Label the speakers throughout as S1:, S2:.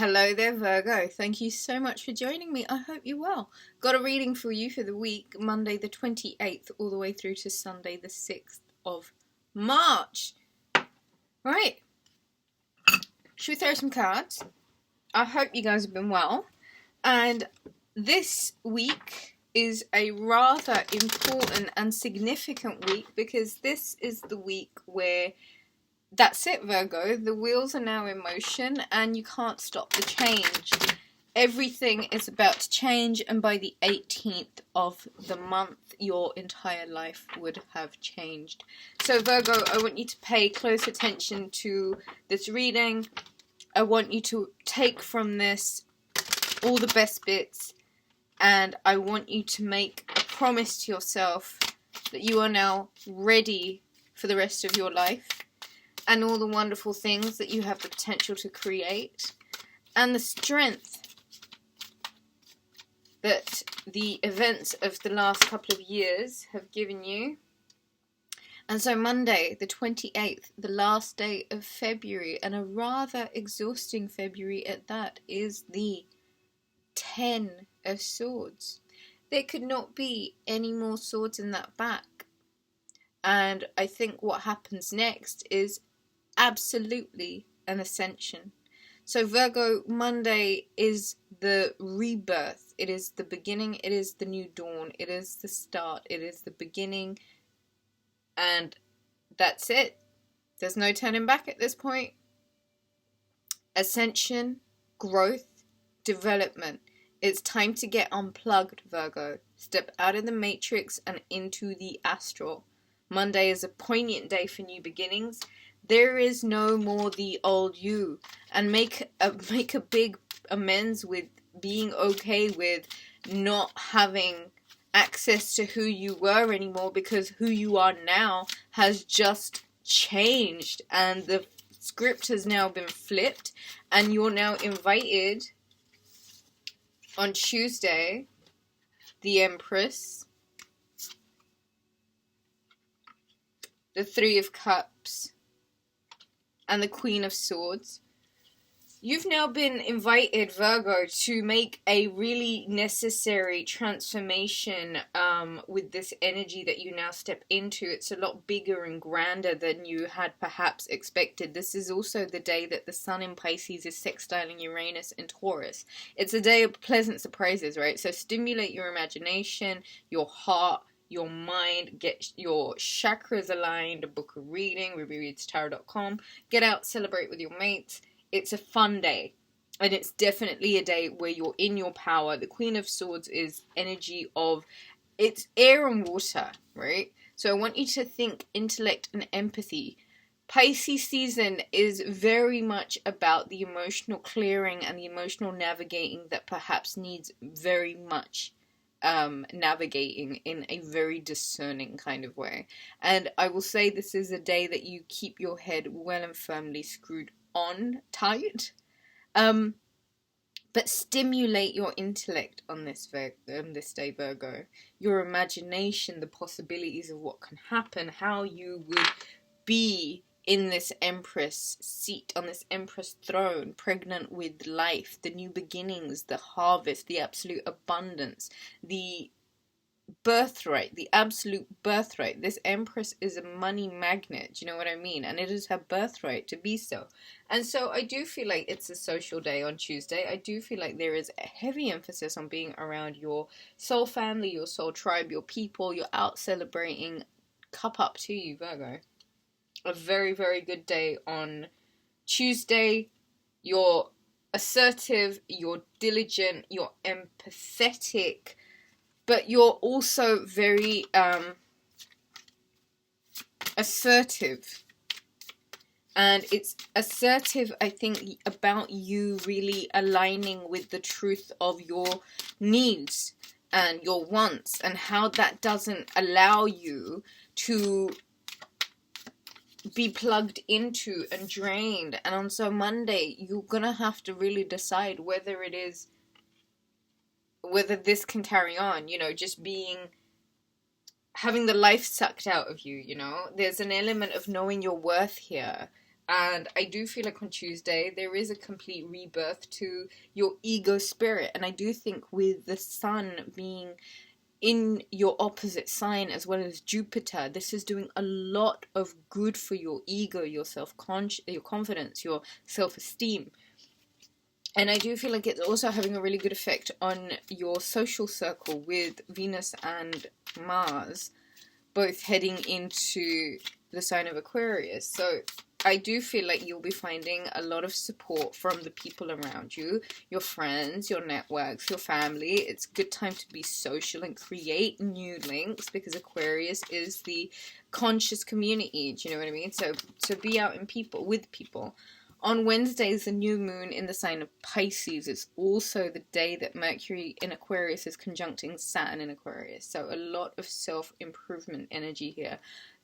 S1: Hello there, Virgo. Thank you so much for joining me. I hope you're well. Got a reading for you for the week, Monday the 28th, all the way through to Sunday the 6th of March. Right. Should we throw some cards? I hope you guys have been well. And this week is a rather important and significant week because this is the week where that's it, Virgo. The wheels are now in motion and you can't stop the change. Everything is about to change, and by the 18th of the month, your entire life would have changed. So, Virgo, I want you to pay close attention to this reading. I want you to take from this all the best bits, and I want you to make a promise to yourself that you are now ready for the rest of your life. And all the wonderful things that you have the potential to create. And the strength that the events of the last couple of years have given you. And so Monday, the 28th, the last day of February, and a rather exhausting February at that, is the 10 of Swords. There could not be any more swords in that back. And I think what happens next is absolutely an ascension. So Virgo, Monday is the rebirth. It is the beginning. It is the new dawn. It is the start. It is the beginning. And that's it. There's no turning back at this point. Ascension, growth, development. It's time to get unplugged, Virgo. Step out of the matrix and into the astral. Monday is a poignant day for new beginnings. There is no more the old you, and make a big amends with being okay with not having access to who you were anymore, because who you are now has just changed and the script has now been flipped, and you're now invited on Tuesday, the Empress, the Three of Cups, and the Queen of Swords. You've now been invited, Virgo, to make a really necessary transformation with this energy that you now step into. It's a lot bigger and grander than you had perhaps expected. This is also the day that the Sun in Pisces is sextiling Uranus in Taurus. It's a day of pleasant surprises, right? So stimulate your imagination, your heart, your mind, get your chakras aligned, book a reading, Rubyreadstarot.com, get out, celebrate with your mates. It's a fun day, and it's definitely a day where you're in your power. The Queen of Swords is energy of, it's air and water, right? So I want you to think intellect and empathy. Pisces season is very much about the emotional clearing and the emotional navigating that perhaps needs very much navigating in a very discerning kind of way. And I will say this is a day that you keep your head well and firmly screwed on tight, but stimulate your intellect on this day, Virgo. Your imagination, the possibilities of what can happen, how you would be in this Empress seat, on this Empress throne, pregnant with life, the new beginnings, the harvest, the absolute abundance, the birthright, the absolute birthright. This Empress is a money magnet, do you know what I mean? And it is her birthright to be so. And so I do feel like it's a social day on Tuesday. I do feel like there is a heavy emphasis on being around your soul family, your soul tribe, your people. You're out celebrating. Cup up to you, Virgo. A very, very good day on Tuesday. You're assertive, you're diligent, you're empathetic, but you're also very assertive. And it's assertive, I think, about you really aligning with the truth of your needs and your wants, and how that doesn't allow you to be plugged into and drained. And on so Monday, you're gonna have to really decide whether this can carry on, you know, just having the life sucked out of you, you know. There's an element of knowing your worth here, And I do feel like on Tuesday there is a complete rebirth to your ego spirit. And I do think with the sun being in your opposite sign as well as Jupiter, this is doing a lot of good for your ego, your your confidence, your self-esteem. And I do feel like it's also having a really good effect on your social circle with Venus and Mars both heading into the sign of Aquarius. So I do feel like you'll be finding a lot of support from the people around you, your friends, your networks, your family. It's a good time to be social and create new links, because Aquarius is the conscious community, do you know what I mean? So to be out with people. On Wednesday is the new moon in the sign of Pisces. It's also the day that Mercury in Aquarius is conjuncting Saturn in Aquarius. So a lot of self-improvement energy here.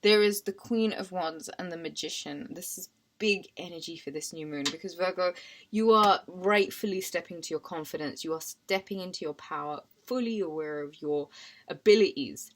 S1: There is the Queen of Wands and the Magician. This is big energy for this new moon, because Virgo, you are rightfully stepping to your confidence. You are stepping into your power, fully aware of your abilities.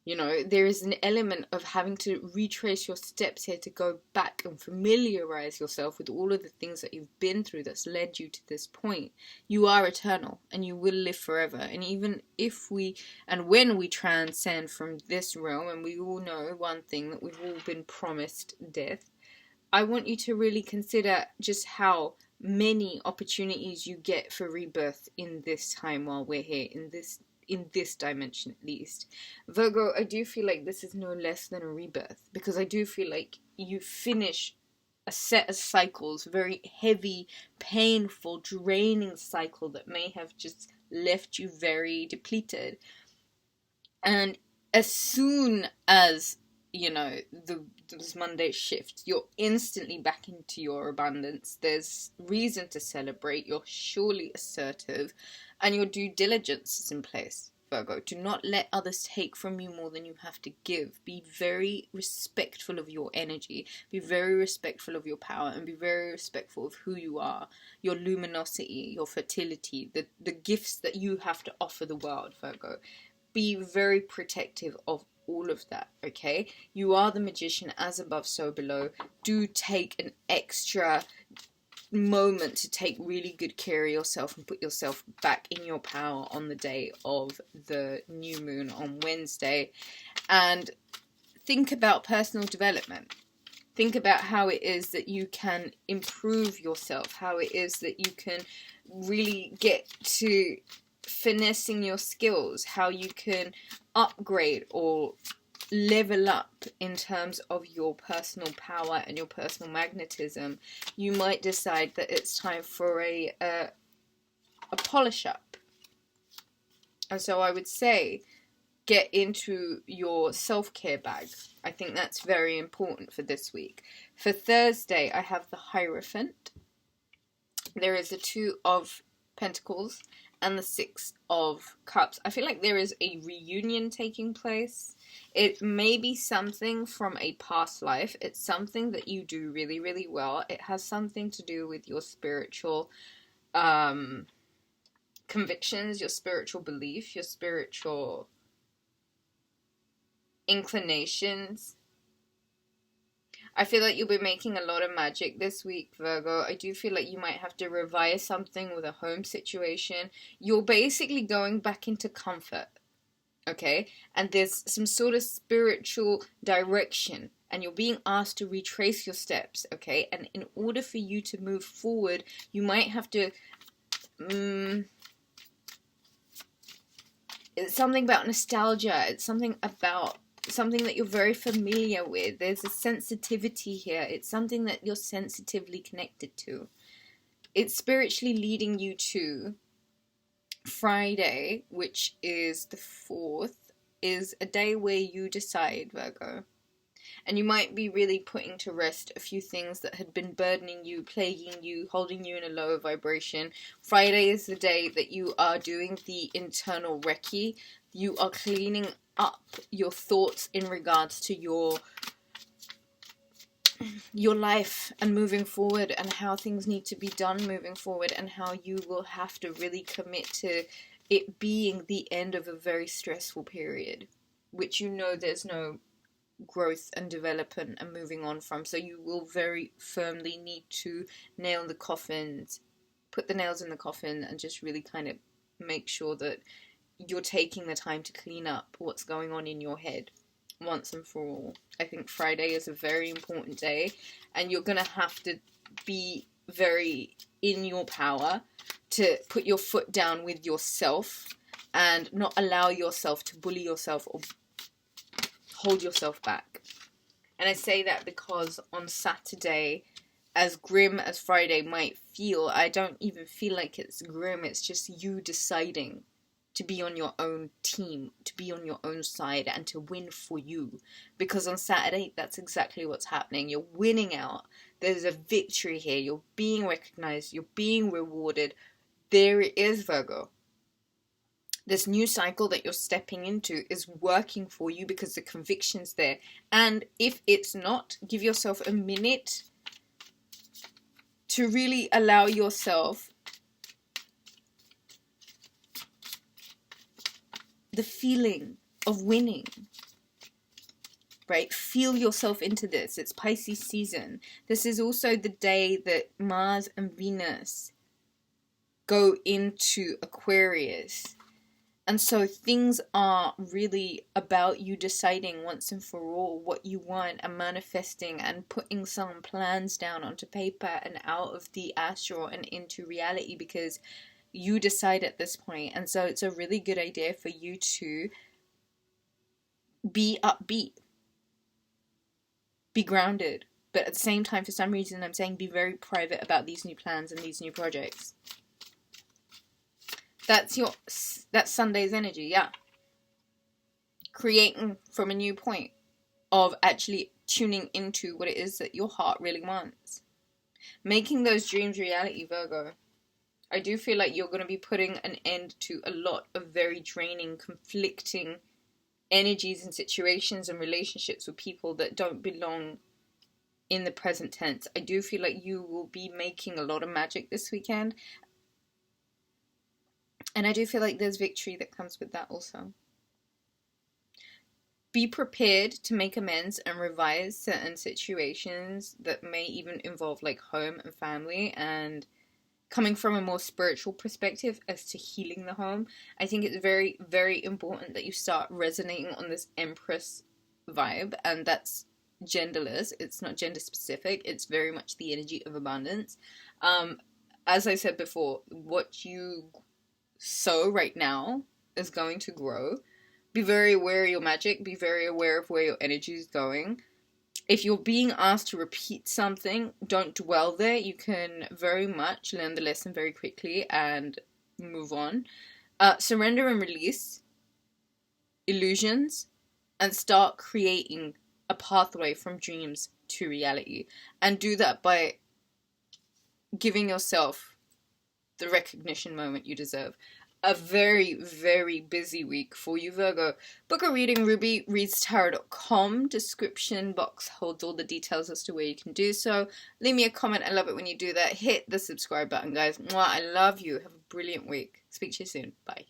S1: You know, there is an element of having to retrace your steps here to go back and familiarize yourself with all of the things that you've been through that's led you to this point. You are eternal and you will live forever. And even if when we transcend from this realm, and we all know one thing, that we've all been promised death, I want you to really consider just how many opportunities you get for rebirth in this time while we're here, in this dimension at least. Virgo, I do feel like this is no less than a rebirth, because I do feel like you finish a set of cycles, very heavy, painful, draining cycle that may have just left you very depleted. And as soon as, you know, this Monday shift, you're instantly back into your abundance. There's reason to celebrate. You're surely assertive, and your due diligence is in place, Virgo. Do not let others take from you more than you have to give. Be very respectful of your energy. Be very respectful of your power, and be very respectful of who you are, your luminosity, your fertility, the gifts that you have to offer the world, Virgo. Be very protective of all of that, okay? You are the magician, as above, so below. Do take an extra moment to take really good care of yourself and put yourself back in your power on the day of the new moon on Wednesday. And think about personal development. Think about how it is that you can improve yourself, how it is that you can really get to finessing your skills, how you can upgrade or level up in terms of your personal power and your personal magnetism. You might decide that it's time for a polish up. And so I would say get into your self-care bag. I think that's very important for this week. For Thursday, I have the Hierophant. There is the Two of Pentacles and the Six of Cups. I feel like there is a reunion taking place. It may be something from a past life. It's something that you do really, really well. It has something to do with your spiritual convictions, your spiritual belief, your spiritual inclinations. I feel like you'll be making a lot of magic this week, Virgo. I do feel like you might have to revise something with a home situation. You're basically going back into comfort, okay? And there's some sort of spiritual direction, and you're being asked to retrace your steps, okay? And in order for you to move forward, you might have to... it's something about nostalgia. It's something about something that you're very familiar with. There's a sensitivity here. It's something that you're sensitively connected to. It's spiritually leading you to Friday, which is the 4th, is a day where you decide, Virgo. And you might be really putting to rest a few things that had been burdening you, plaguing you, holding you in a lower vibration. Friday is the day that you are doing the internal recce. You are cleaning up your thoughts in regards to your life and moving forward, and how things need to be done moving forward, and how you will have to really commit to it being the end of a very stressful period, which you know there's no growth and development and moving on from. So you will very firmly need to nail the coffins, put the nails in the coffin, and just really kind of make sure that you're taking the time to clean up what's going on in your head once and for all. I think Friday is a very important day, and you're going to have to be very in your power to put your foot down with yourself and not allow yourself to bully yourself or hold yourself back. And I say that because on Saturday, as grim as Friday might feel, I don't even feel like it's grim. It's just you deciding to be on your own team, to be on your own side, and to win for you. Because on Saturday, that's exactly what's happening. You're winning out. There's a victory here. You're being recognized. You're being rewarded. There it is, Virgo. This new cycle that you're stepping into is working for you because the conviction's there. And if it's not, give yourself a minute to really allow yourself the feeling of winning, right? Feel yourself into this. It's Pisces season. This is also the day that Mars and Venus go into Aquarius. And so things are really about you deciding once and for all what you want and manifesting and putting some plans down onto paper and out of the astral and into reality, because you decide at this point. And so it's a really good idea for you to be upbeat, be grounded, but at the same time, for some reason, I'm saying be very private about these new plans and these new projects. That's Sunday's energy, yeah. Creating from a new point of actually tuning into what it is that your heart really wants. Making those dreams reality, Virgo. I do feel like you're going to be putting an end to a lot of very draining, conflicting energies and situations and relationships with people that don't belong in the present tense. I do feel like you will be making a lot of magic this weekend. And I do feel like there's victory that comes with that also. Be prepared to make amends and revise certain situations that may even involve like home and family, and coming from a more spiritual perspective as to healing the home. I think it's very, very important that you start resonating on this Empress vibe, and that's genderless. It's not gender specific. It's very much the energy of abundance. As I said before, what you sow right now is going to grow. Be very aware of your magic. Be very aware of where your energy is going. If you're being asked to repeat something, don't dwell there. You can very much learn the lesson very quickly and move on. Surrender and release illusions and start creating a pathway from dreams to reality. And do that by giving yourself the recognition moment you deserve. A very, very busy week for you, Virgo. Book a reading, Rubyreadstarot.com. Description box holds all the details as to where you can do so. Leave me a comment. I love it when you do that. Hit the subscribe button, guys. Mwah, I love you. Have a brilliant week. Speak to you soon. Bye.